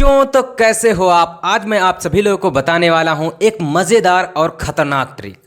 बच्चों, तो कैसे हो आप। आज मैं आप सभी लोगों को बताने वाला हूं एक मज़ेदार और ख़तरनाक ट्रिक।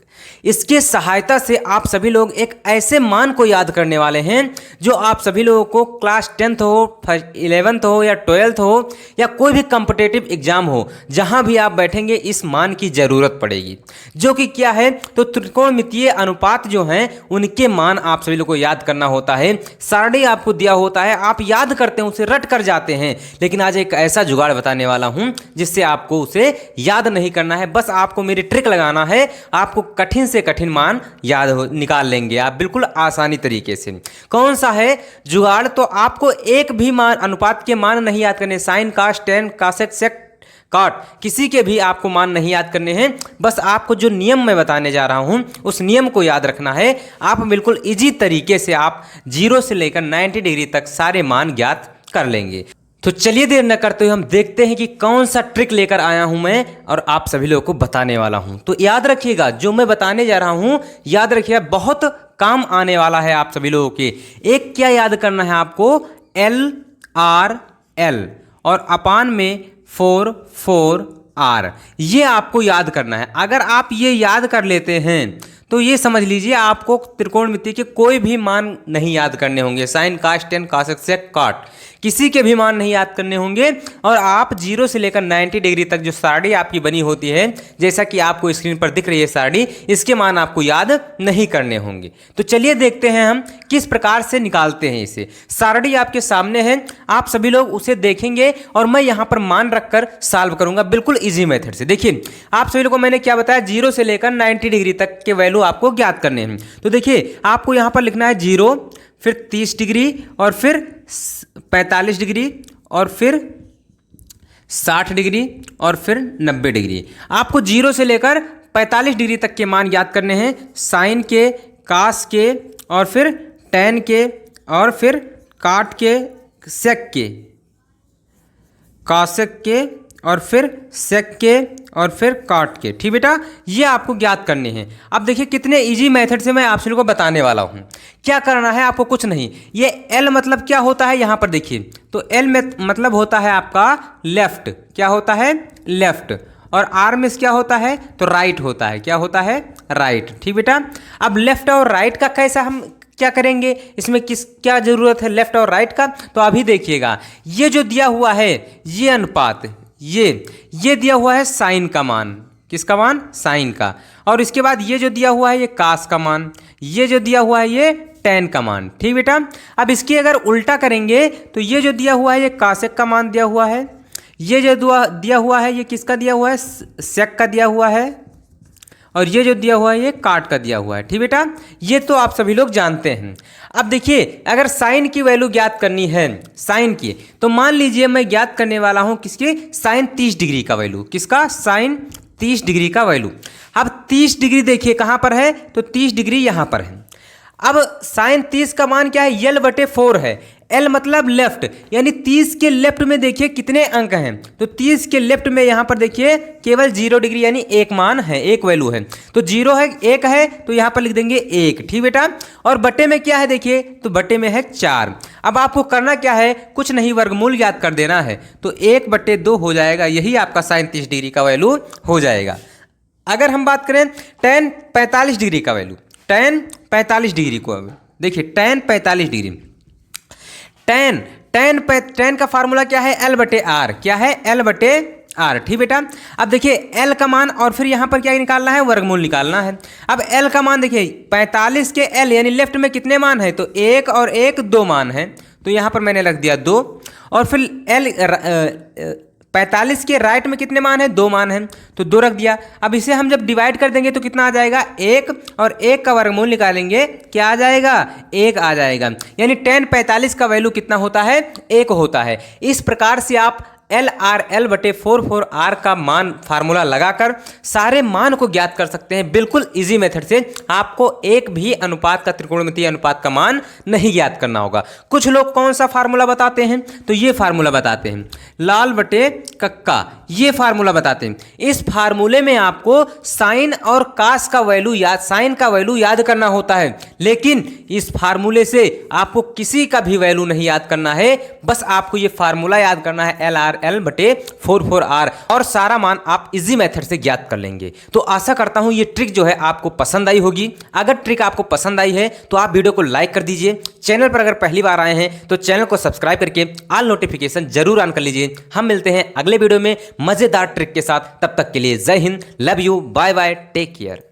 इसके सहायता से आप सभी लोग एक ऐसे मान को याद करने वाले हैं जो आप सभी लोगों को क्लास 10th हो, 11th हो या 12th हो या कोई भी कॉम्पिटिटिव एग्जाम हो, जहां भी आप बैठेंगे इस मान की ज़रूरत पड़ेगी। जो कि क्या है, तो त्रिकोणमितीय अनुपात जो हैं उनके मान आप सभी लोग को याद करना होता है। सारणी आपको दिया होता है, आप याद करते हैं, उसे रट कर जाते हैं। लेकिन आज एक ऐसा जुगाड़ बताने वाला हूं जिससे आपको उसे याद नहीं करना है, बस आपको मेरी ट्रिक लगाना है। आपको कठिन से कठिन मान निकाल लेंगे आप बिल्कुल आसानी तरीके से। कौन सा है जुगाड़? तो आपको एक भी मान अनुपात के मान नहीं याद करने, साइन, कास, टेन, कासेक, सेक, काट, किसी के भी आपको मान नहीं याद करने हैं। बस आपको जो नियम मैं बताने जा रहा हूं उस नियम को याद रखना है। आप बिल्कुल इजी तरीके से आप 0 से लेकर 90 डिग्री तक सारे मान ज्ञात कर लेंगे। तो चलिए देर न करते हुए हम देखते हैं कि कौन सा ट्रिक लेकर आया हूं मैं और आप सभी लोगों को बताने वाला हूं। तो याद रखिएगा, जो मैं बताने जा रहा हूं याद रखिएगा, बहुत काम आने वाला है आप सभी लोगों के। एक क्या याद करना है आपको, LRL और अपान में 4 ये आपको याद करना है। अगर आप ये याद कर लेते हैं तो ये समझ लीजिए आपको त्रिकोणमिति के कोई भी मान नहीं याद करने होंगे। साइन, कास, टेन, कासेक, सेक, काट, किसी के भी मान नहीं याद करने होंगे। और आप 0 से लेकर 90 डिग्री तक जो सारणी आपकी बनी होती है, जैसा कि आपको स्क्रीन पर दिख रही है सारणी, इसके मान आपको याद नहीं करने होंगे। तो चलिए देखते हैं हम किस प्रकार से निकालते हैं इसे। सारणी आपके सामने है, आप सभी लोग उसे देखेंगे और मैं यहाँ पर मान रखकर सॉल्व करूंगा बिल्कुल ईजी मेथड से। देखिए आप सभी लोग को मैंने क्या बताया, 0 से लेकर 90 डिग्री तक के वैल्यू आपको ज्ञात करने हैं। तो देखिए आपको यहाँ पर लिखना है 0, फिर 30 डिग्री और फिर 45 डिग्री और फिर 60 डिग्री और फिर 90 डिग्री। आपको 0 से लेकर 45 डिग्री तक के मान याद करने हैं। साइन के, कास के और फिर टेन के और फिर काट के, सेक के, कासेक के और फिर सेक के और फिर काट के। ठीक बेटा, ये आपको ज्ञात करने हैं। अब देखिए कितने इजी मेथड से मैं आप सभी को बताने वाला हूँ। क्या करना है आपको, कुछ नहीं। ये L मतलब क्या होता है यहाँ पर देखिए, तो L में मतलब होता है आपका लेफ्ट। क्या होता है? लेफ्ट। और R में क्या होता है? तो राइट होता है। क्या होता है? राइट। ठीक बेटा, अब लेफ्ट और राइट का कैसा हम क्या करेंगे, इसमें क्या जरूरत है लेफ्ट और राइट का? तो अभी देखिएगा, ये जो दिया हुआ है ये अनुपात, ये दिया हुआ है साइन का मान। किसका मान? साइन का। और इसके बाद ये जो दिया हुआ है ये कास का मान, ये जो दिया हुआ है ये टेन का मान। ठीक बेटा, अब इसकी अगर उल्टा करेंगे तो ये जो दिया हुआ है ये कासेक का मान दिया हुआ है, ये जो दिया हुआ है ये किसका दिया हुआ है? सेक का दिया हुआ है। और ये जो दिया हुआ है ये काट का दिया हुआ है। ठीक बेटा, ये तो आप सभी लोग जानते हैं। अब देखिए अगर साइन की वैल्यू ज्ञात करनी है, साइन की, तो मान लीजिए मैं ज्ञात करने वाला हूं किसकी? साइन 30 डिग्री का वैल्यू। किसका? साइन 30 डिग्री का वैल्यू। अब 30 डिग्री देखिए कहां पर है, तो 30 डिग्री यहां पर है। अब साइन 30 का मान क्या है? L/4 है। L मतलब लेफ्ट, यानी 30 के लेफ्ट में देखिए कितने अंक हैं, तो 30 के लेफ्ट में यहाँ पर देखिए केवल 0 डिग्री यानी एक मान है, एक वैल्यू है। तो 0 है, 1 है, तो यहाँ पर लिख देंगे 1। ठीक बेटा, और बटे में क्या है देखिए, तो बटे में है 4। अब आपको करना क्या है, कुछ नहीं, वर्गमूल याद कर देना है। तो 1/2 हो जाएगा, यही आपका साइन 30 डिग्री का वैल्यू हो जाएगा। अगर हम बात करें tan 45 डिग्री का वैल्यू, tan 45 डिग्री को देखिए, tan 45 डिग्री, tan का फार्मूला क्या है? L/R। क्या है? L/R। ठीक बेटा, अब देखिए L का मान और फिर यहाँ पर क्या निकालना है? वर्गमूल निकालना है। अब L का मान देखिए 45 के L यानी लेफ्ट में कितने मान है? तो 1 और 1 2 मान है, तो यहाँ पर मैंने रख दिया 2। और फिर 45 के राइट में कितने मान है? 2 मान है, तो 2 रख दिया। अब इसे हम जब डिवाइड कर देंगे तो कितना आ जाएगा? 1, और 1 का वर्गमूल निकालेंगे, क्या आ जाएगा? 1 आ जाएगा। यानी tan 45 का वैल्यू कितना होता है? 1 होता है। इस प्रकार से आप LRL/4 का मान फार्मूला लगाकर सारे मान को ज्ञात कर सकते हैं बिल्कुल इजी मेथड से। आपको एक भी अनुपात का, त्रिकोणमितीय अनुपात का मान नहीं ज्ञात करना होगा। कुछ लोग कौन सा फार्मूला बताते हैं, तो ये फार्मूला बताते हैं, लाल बटे कक्का, ये फार्मूला बताते हैं। इस फार्मूले में आपको साइन और कास का वैल्यू याद, साइन का वैल्यू याद करना होता है, लेकिन इस फार्मूले से आपको किसी का भी वैल्यू नहीं याद करना है। बस आपको ये फार्मूला याद करना है, LRL 4L/4 और सारा मान आप इजी मेथड से ज्ञात कर लेंगे। तो आशा करता हूं ये ट्रिक जो है आपको पसंद आई होगी। अगर ट्रिक आपको पसंद आई है तो आप वीडियो को लाइक कर दीजिए। चैनल पर अगर पहली बार आए हैं तो चैनल को सब्सक्राइब करके ऑल नोटिफिकेशन जरूर ऑन कर लीजिए। हम मिलते हैं अगले वीडियो में मजेदार ट्रिक के साथ। तब तक के लिए जय हिंद, love you, bye bye, take care.